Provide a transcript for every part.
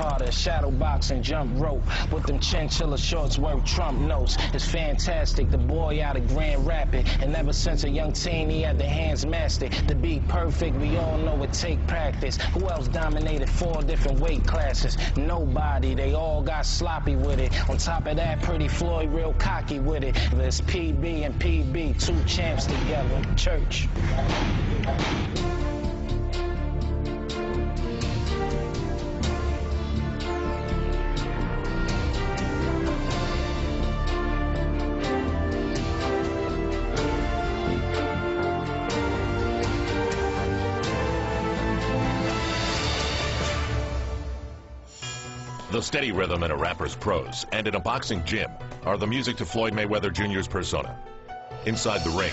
harder. Shadow boxing, jump rope with them chinchilla shorts worth Trump notes. It's fantastic, the boy out of Grand Rapids, and ever since a young teen he had the hands mastered. To be perfect, we all know it take practice. Who else dominated 4 different weight classes? Nobody, they all got sloppy with it. On top of that, Pretty Floyd real cocky with it. There's PB and PB, 2 champs together. Church. The steady rhythm in a rapper's prose and in a boxing gym are the music to Floyd Mayweather Jr.'s persona. Inside the ring,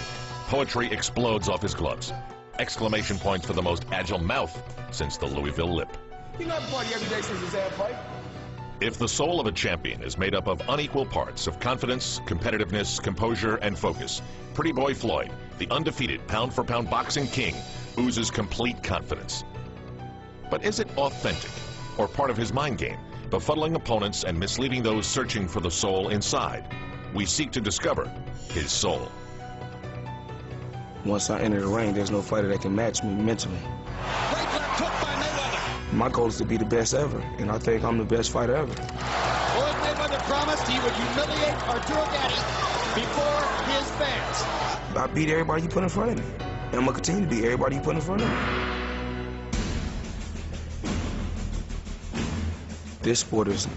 poetry explodes off his gloves. Exclamation points for the most agile mouth since the Louisville Lip. You know, party every day since his ad fight. If the soul of a champion is made up of unequal parts of confidence, competitiveness, composure, and focus, Pretty Boy Floyd, the undefeated pound-for-pound boxing king, oozes complete confidence. But is it authentic or part of his mind game, befuddling opponents and misleading those searching for the soul inside? We seek to discover his soul. Once I enter the ring, there's no fighter that can match me mentally. My goal is to be the best ever, and I think I'm the best fighter ever. Floyd Mayweather promised he would humiliate Arturo Gatti before his fans. I beat everybody you put in front of me, and I'm going to continue to beat everybody you put in front of me. This sport is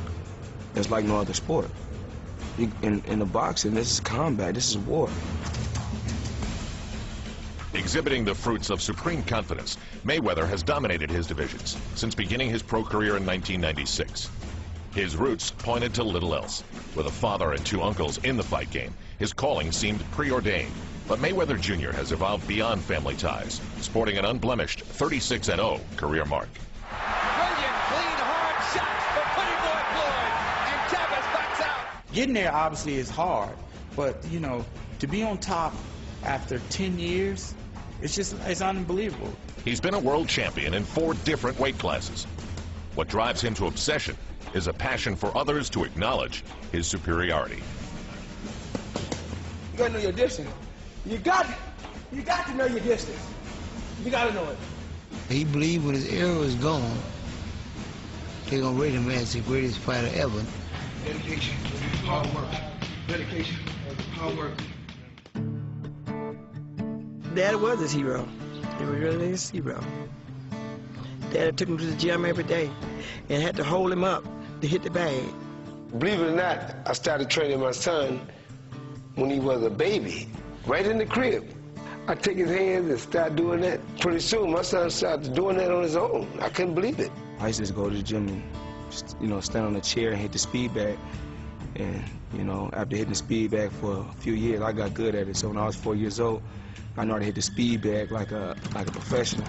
like no other sport. In the boxing, this is combat, this is war. Exhibiting the fruits of supreme confidence, Mayweather has dominated his divisions since beginning his pro career in 1996. His roots pointed to little else. With a father and 2 uncles in the fight game, his calling seemed preordained. But Mayweather Jr. has evolved beyond family ties, sporting an unblemished 36-0 career mark. Getting there obviously is hard, but you know, to be on top after 10 years, it's unbelievable. He's been a world champion in 4 different weight classes. What drives him to obsession is a passion for others to acknowledge his superiority. You gotta know your distance. You got to know your distance. You gotta know it. He believed when his era was gone, they're gonna rate him as the greatest fighter ever. Dedication, hard work. Dedication, hard work. Dad was his hero. He was really his hero. Dad took him to the gym every day and had to hold him up to hit the bag. Believe it or not, I started training my son when he was a baby, right in the crib. I take his hands and start doing that. Pretty soon, my son started doing that on his own. I couldn't believe it. I used to just go to the gym and, you know, stand on a chair and hit the speed bag. And, you know, after hitting the speed bag for a few years, I got good at it. So when I was 4 years old, I knew how to hit the speed bag like a professional.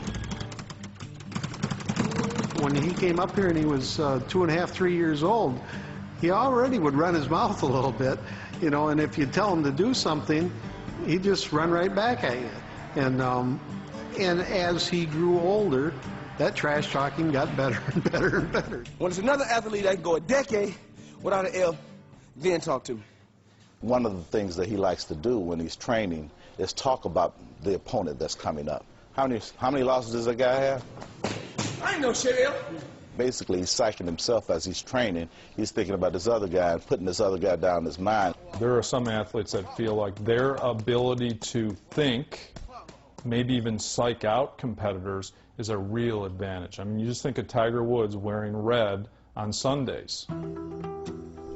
When he came up here and he was 2.5, 3 years old, he already would run his mouth a little bit, you know, and if you tell him to do something, he'd just run right back at you. And as he grew older, that trash talking got better and better and better. When it's another athlete that can go a decade without an L, then talk to me. One of the things that he likes to do when he's training is talk about the opponent that's coming up. How many losses does that guy have? I ain't no shit, L. Basically, he's psyching himself as he's training. He's thinking about this other guy and putting this other guy down in his mind. There are some athletes that feel like their ability to think, maybe even psych out competitors, is a real advantage. I mean, you just think of Tiger Woods wearing red on Sundays.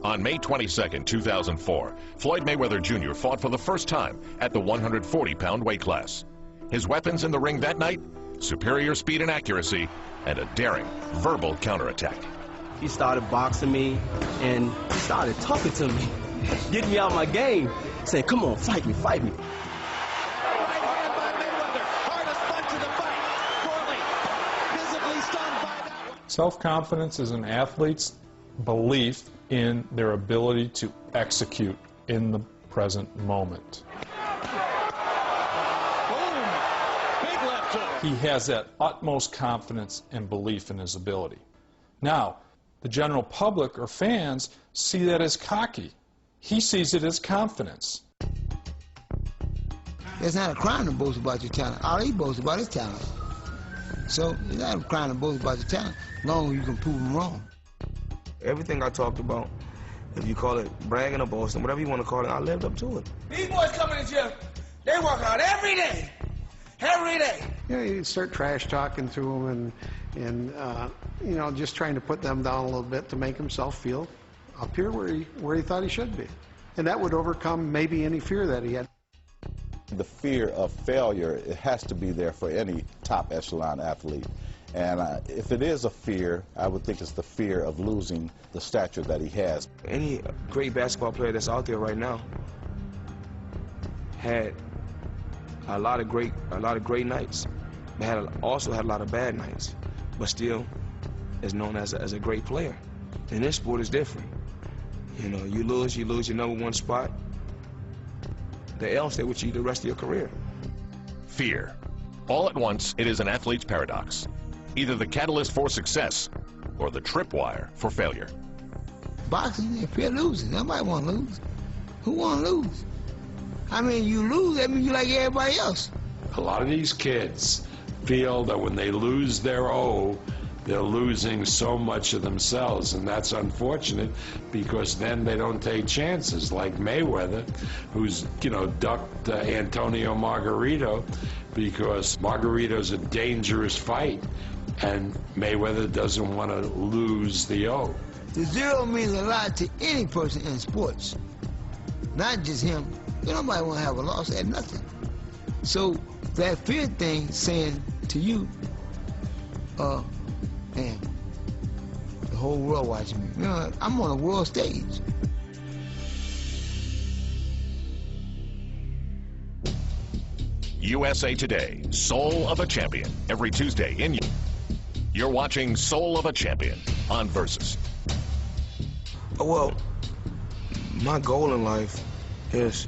On May 22, 2004, Floyd Mayweather Jr. fought for the first time at the 140-pound weight class. His weapons in the ring that night? Superior speed and accuracy, and a daring verbal counterattack. He started boxing me, and he started talking to me, getting me out of my game, saying, "Come on, fight me, fight me." Self-confidence is an athlete's belief in their ability to execute in the present moment. He has that utmost confidence and belief in his ability. Now, The general public or fans see that as cocky. He sees it as confidence. It's not a crime to boast about your talent. All he boasts about his talent. So it's not a crime to boast about your talent, as long as you can prove him wrong. Everything I talked about, if you call it bragging or boasting, whatever you want to call it, I lived up to it. These boys coming to gym, they work out every day. Every day. You know, you start trash talking to them and you know, just trying to put them down a little bit to make himself feel up here where he thought he should be. And that would overcome maybe any fear that he had. The fear of failure, it has to be there for any top echelon athlete. And if it is a fear, I would think it's the fear of losing the stature that he has. Any great basketball player that's out there right now had a lot of great nights. They also had a lot of bad nights, but still is known as a great player. And this sport is different. You know, you lose your number one spot. The L stay with you the rest of your career. Fear. All at once, it is an athlete's paradox. Either the catalyst for success or the tripwire for failure. Boxing, if you're losing, nobody want to lose. Who want to lose? I mean, you lose, that means you like everybody else. A lot of these kids feel that when they lose their O, they're losing so much of themselves, and that's unfortunate because then they don't take chances like Mayweather, who's, you know, ducked Antonio Margarito because Margarito's a dangerous fight, and Mayweather doesn't want to lose the O. The zero means a lot to any person in sports, not just him. Nobody want to have a loss at nothing. So that fear thing saying to you, man, the whole world watching me. You know, I'm on a world stage. USA Today, Soul of a Champion, every Tuesday in. You're watching Soul of a Champion on Versus. Well, my goal in life is,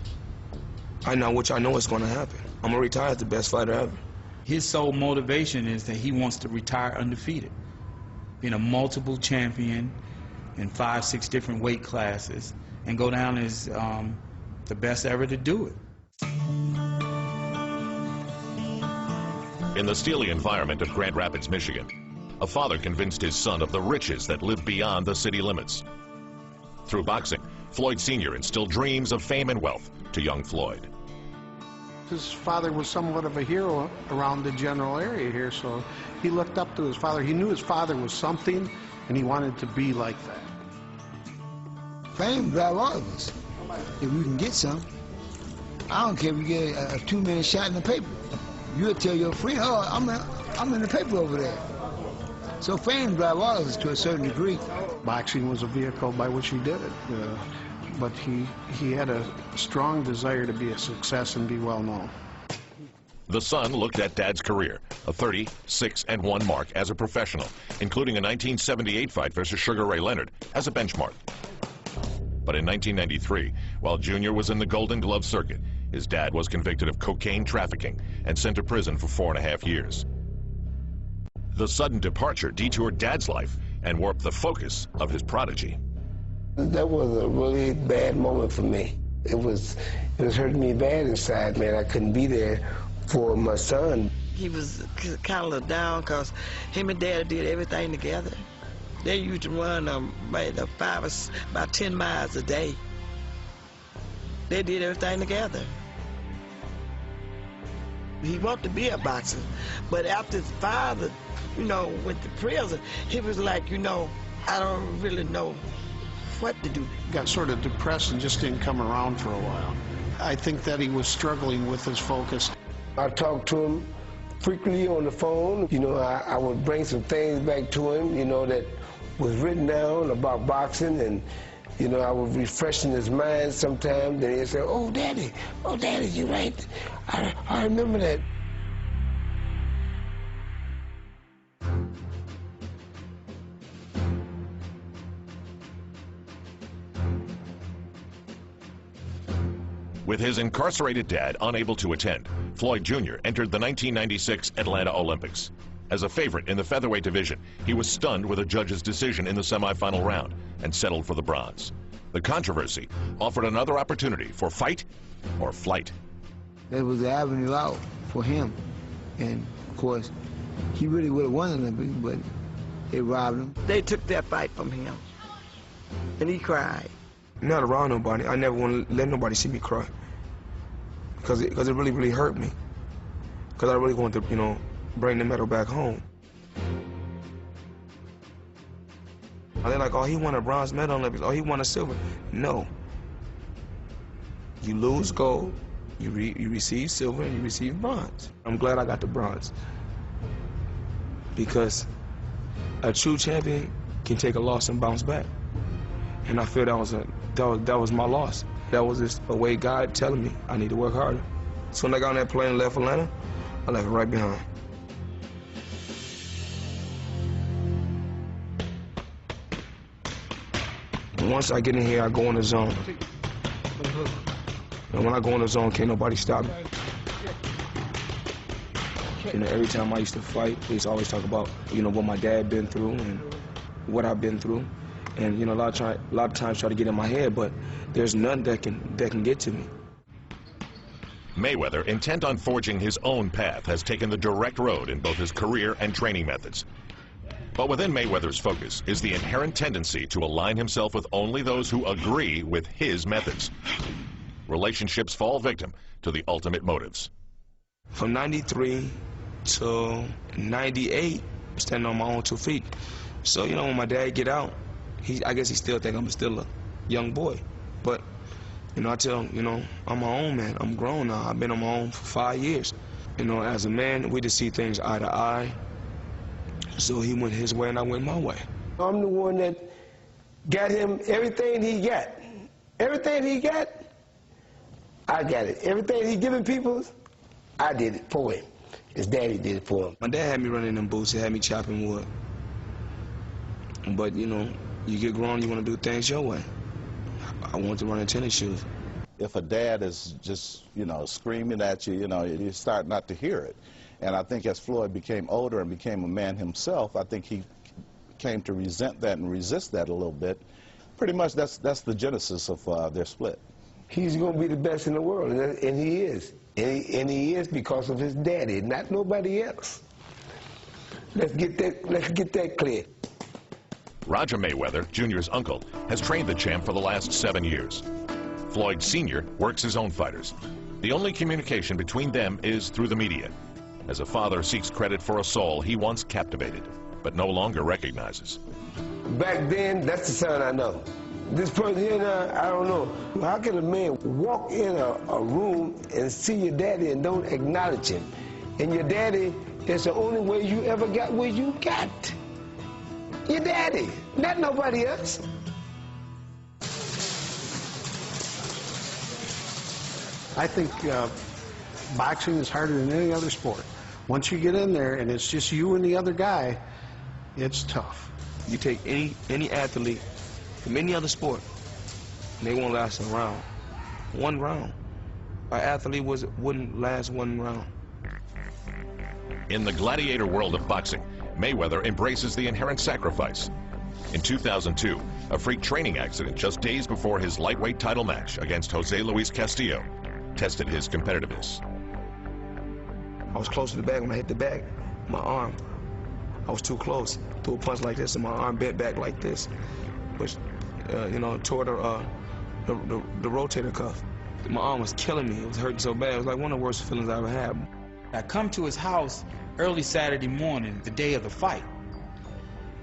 I know is going to happen. I'm going to retire as the best fighter ever. His sole motivation is that he wants to retire undefeated, being a multiple champion in 5, 6 different weight classes, and go down as the best ever to do it. In the steely environment of Grand Rapids, Michigan, a father convinced his son of the riches that live beyond the city limits. Through boxing, Floyd Sr. instilled dreams of fame and wealth to young Floyd. His father was somewhat of a hero around the general area here, so he looked up to his father. He knew his father was something, and he wanted to be like that. Fame drive all of us, if we can get some. I don't care if you get a 2-minute shot in the paper. You'll tell your friend, oh, I'm in the paper over there. So fame drive all of us to a certain degree. Boxing was a vehicle by which he did it. But he had a strong desire to be a success and be well known. The son looked at Dad's career, a 30-6-1 mark as a professional, including a 1978 fight versus Sugar Ray Leonard as a benchmark. But in 1993, while Junior was in the Golden Glove circuit, his dad was convicted of cocaine trafficking and sent to prison for 4.5 years. The sudden departure detoured Dad's life and warped the focus of his prodigy. That was a really bad moment for me. It was hurting me bad inside, man. I couldn't be there for my son. He was kind of down because him and Dad did everything together. They used to run about 10 miles a day. They did everything together. He wanted to be a boxer, but after his father, went to prison, he was like, I don't really know what to do. Got sort of depressed and just didn't come around for a while. I think that he was struggling with his focus. I talked to him frequently on the phone. I would bring some things back to him, that was written down about boxing, and I would refresh in his mind sometimes. Then he'd say, oh, Daddy, you're right. I remember that. With his incarcerated dad unable to attend, Floyd Jr. entered the 1996 Atlanta Olympics. As a favorite in the featherweight division, he was stunned with a judge's decision in the semifinal round and settled for the bronze. The controversy offered another opportunity for fight or flight. That was the avenue out for him. And, of course, he really would have won Olympics, but it robbed him. They took that fight from him, and he cried. Not around nobody. I never want to let nobody see me cry. Because it really, really hurt me. Because I really wanted to, you know, bring the medal back home. They're like, oh, he won a bronze medal in Olympics. Oh, he won a silver. No. You lose gold, you receive silver, and you receive bronze. I'm glad I got the bronze. Because a true champion can take a loss and bounce back. And I feel that was my loss. That was just a way God telling me I need to work harder. So when I got on that plane and left Atlanta, I left it right behind. And once I get in here, I go in the zone. And when I go in the zone, can't nobody stop me. You know, every time I used to fight, they used to always talk about, you know, what my dad been through and what I've been through. And, you know, a lot of times try to get in my head, but there's none that can get to me. Mayweather, intent on forging his own path, has taken the direct road in both his career and training methods. But within Mayweather's focus is the inherent tendency to align himself with only those who agree with his methods. Relationships fall victim to the ultimate motives. From 93 to 98, standing on my own 2 feet. So, you know, when my dad get out, I guess he still think I'm still a young boy. But, you know, I tell him, you know, I'm my own man. I'm grown now. I've been on my own for 5 years. You know, as a man, we just see things eye to eye. So he went his way and I went my way. I'm the one that got him everything he got. Everything he got, I got it. Everything he giving people, I did it for him. His daddy did it for him. My dad had me running them boots. He had me chopping wood. But, you know, you get grown, you want to do things your way. I want to run in tennis shoes. If a dad is just, you know, screaming at you, you know, you start not to hear it. And I think as Floyd became older and became a man himself, I think he came to resent that and resist that a little bit. Pretty much that's the genesis of their split. He's going to be the best in the world, and he is. And he is because of his daddy, not nobody else. Let's get that clear. Roger Mayweather, Jr.'s uncle, has trained the champ for the last 7 years. Floyd Sr. works his own fighters. The only communication between them is through the media, as a father seeks credit for a soul he once captivated, but no longer recognizes. Back then, that's the son I know. This person here now, I don't know. How can a man walk in a room and see your daddy and don't acknowledge him? And your daddy is the only way you ever got where you got. Your daddy, not nobody else. I think boxing is harder than any other sport. Once you get in there and it's just you and the other guy, it's tough. You take any athlete from any other sport, and they won't last a round. 1 round. Our athlete wouldn't last 1 round. In the gladiator world of boxing, Mayweather embraces the inherent sacrifice. In 2002, a freak training accident just days before his lightweight title match against Jose Luis Castillo tested his competitiveness. I was close to the bag when I hit the bag. My arm, I was too close. Threw a punch like this and my arm bent back like this, which, you know, tore the rotator cuff. My arm was killing me. It was hurting so bad. It was like one of the worst feelings I ever had. I come to his house early Saturday morning, the day of the fight.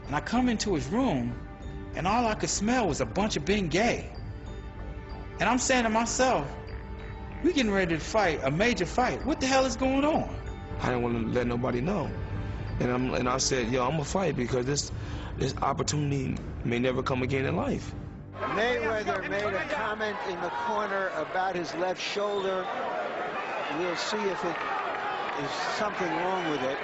And I come into his room, and all I could smell was a bunch of Bengay. And I'm saying to myself, we getting ready to fight a major fight. What the hell is going on? I didn't want to let nobody know. And I said, yo, I'm going to fight because this opportunity may never come again in life. Mayweather made a comment in the corner about his left shoulder. We'll see if it is something wrong with it.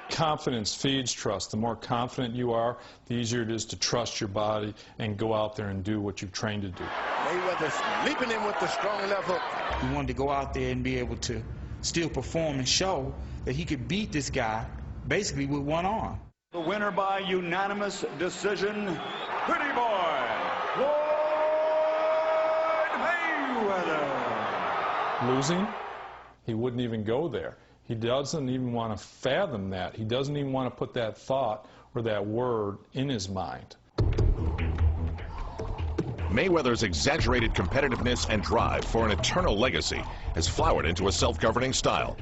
Confidence feeds trust. The more confident you are, the easier it is to trust your body and go out there and do what you've trained to do. Mayweather's leaping in with the strong left hook. He wanted to go out there and be able to still perform and show that he could beat this guy basically with one arm. The winner by unanimous decision, Pretty Boy, Floyd Mayweather. Losing, he wouldn't even go there. He doesn't even want to fathom that. He doesn't even want to put that thought or that word in his mind. Mayweather's exaggerated competitiveness and drive for an eternal legacy has flowered into a self-governing style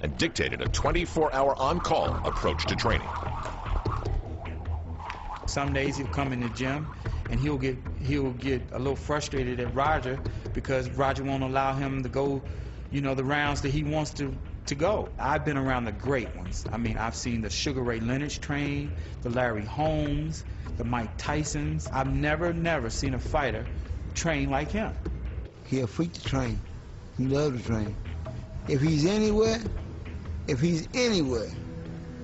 and dictated a 24-hour on-call approach to training. Some days he'll come in the gym and he'll get a little frustrated at Roger because Roger won't allow him to go, you know, the rounds that he wants to go. I've been around the great ones. I mean, I've seen the Sugar Ray Leonard train, the Larry Holmes, the Mike Tysons. I've never seen a fighter train like him. He a freak to train. He loves to train. If he's anywhere,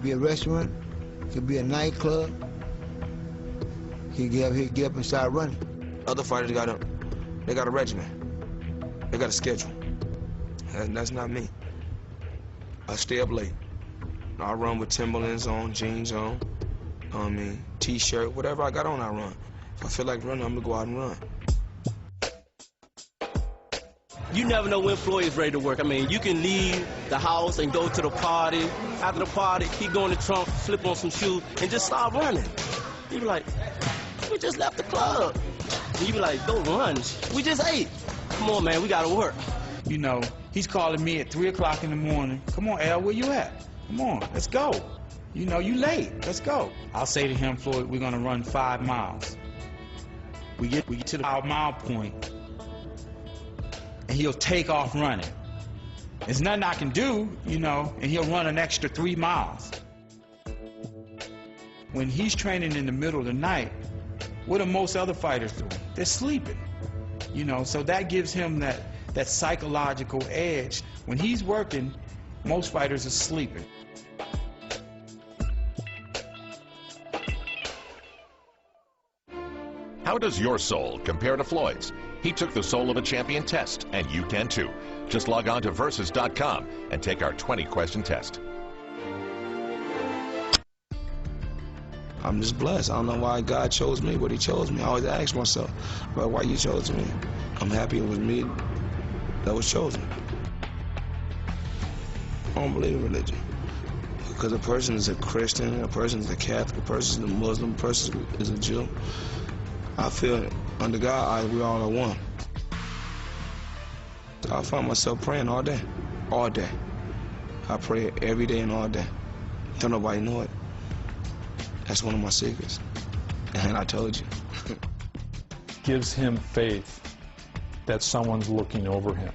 be a restaurant, could be a nightclub, he'd get up and start running. Other fighters got a regimen. They got a schedule. And that's not me. I stay up late. I run with Timberlands on, jeans on, t-shirt, whatever I got on, I run. If I feel like running, I'm gonna go out and run. You never know when Floyd is ready to work. I mean, you can leave the house and go to the party. After the party, he go in the trunk, slip on some shoes, and just start running. You be like, we just left the club. And you be like, go run. We just ate. Come on, man, we gotta work. You know, he's calling me at 3 o'clock in the morning. Come on, Al, where you at? Come on, let's go. You know, you late, let's go. I'll say to him, Floyd, we're gonna run 5 miles. We get to the 5-mile point, and he'll take off running. There's nothing I can do, you know, and he'll run an extra 3 miles. When he's training in the middle of the night, what are most other fighters doing? They're sleeping, you know, so that gives him that psychological edge. When he's working, most fighters are sleeping. How does your soul compare to Floyd's? He took the Soul of a Champion test, and you can too. Just log on to versus.com and take our 20-question test. I'm just blessed. I don't know why God chose me, but he chose me. I always ask myself, well, why you chose me? I'm happy it was me that was chosen. I don't believe in religion. Because a person is a Christian, a person is a Catholic, a person is a Muslim, a person is a Jew. I feel under God, we all are one. I find myself praying all day. All day. I pray every day and all day. Don't nobody know it. That's one of my secrets. And I told you. Gives him faith that someone's looking over him.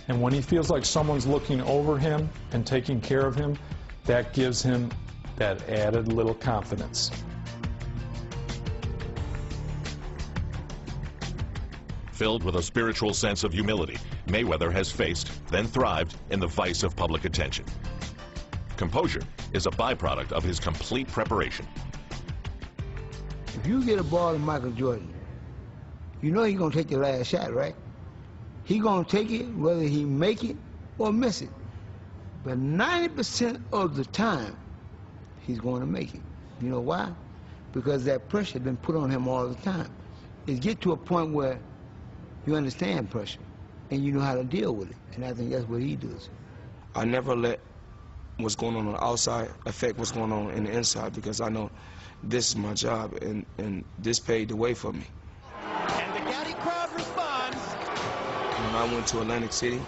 And when he feels like someone's looking over him and taking care of him, that gives him that added little confidence. Filled with a spiritual sense of humility, Mayweather has faced, then thrived in the vice of public attention. Composure is a byproduct of his complete preparation. If you get a ball to Michael Jordan, you know he's gonna take the last shot, right? He's gonna take it whether he make it or miss it. But 90% of the time, he's going to make it. You know why? Because that pressure has been put on him all the time. It get to a point where you understand pressure and you know how to deal with it. And I think that's what he does. I never let what's going on the outside affect what's going on in the inside, because I know this is my job and this paved the way for me. And the Gatti crowd responds. When I went to Atlantic City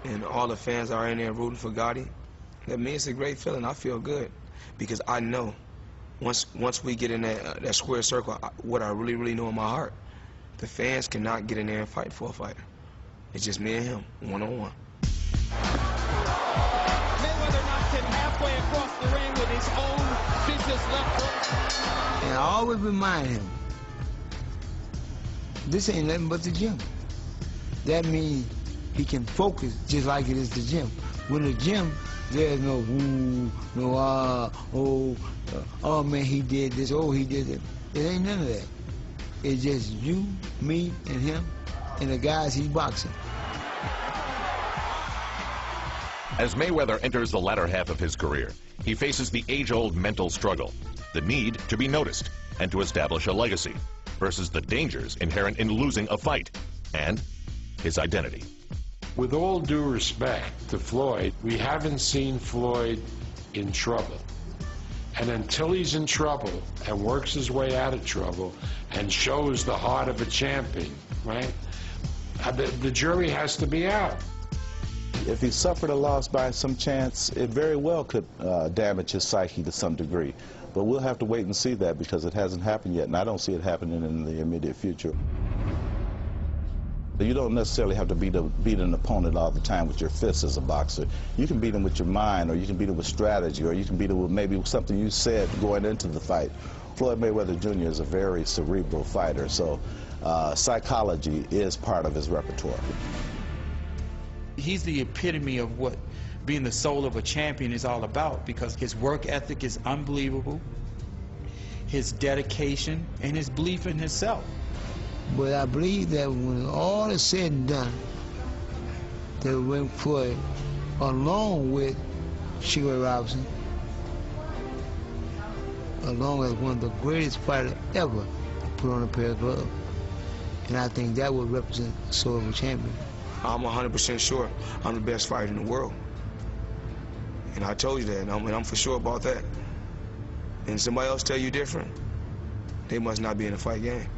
and all the fans are in there rooting for Gotti, that means it's a great feeling. I feel good because I know once we get in that square circle, what I really know in my heart, the fans cannot get in there and fight for a fighter. It's just me and him, one-on-one. Mayweather knocks him halfway across the ring with his own vicious left hook. And I always remind him, this ain't nothing but the gym. That means he can focus just like it is the gym. When the gym, there's no ooh, no oh man, he did this, oh he did it. It ain't none of that. It's just you, me, and him, and the guys he's boxing. As Mayweather enters the latter half of his career, he faces the age-old mental struggle, the need to be noticed and to establish a legacy, versus the dangers inherent in losing a fight, and his identity. With all due respect to Floyd, we haven't seen Floyd in trouble. And until he's in trouble and works his way out of trouble and shows the heart of a champion, right, the jury has to be out. If he suffered a loss by some chance, it very well could damage his psyche to some degree. But we'll have to wait and see that because it hasn't happened yet, and I don't see it happening in the immediate future. You don't necessarily have to beat an opponent all the time with your fists as a boxer. You can beat him with your mind, or you can beat him with strategy, or you can beat him with maybe something you said going into the fight. Floyd Mayweather Jr. is a very cerebral fighter, so psychology is part of his repertoire. He's the epitome of what being the soul of a champion is all about, because his work ethic is unbelievable, his dedication, and his belief in himself. But I believe that when all is said and done, that when Floyd, along with Sugar Ray Robinson, along as one of the greatest fighters ever to put on a pair of gloves, and I think that would represent the soul of a champion. I'm 100% sure I'm the best fighter in the world. And I told you that, and I'm for sure about that. And somebody else tell you different, they must not be in the fight game.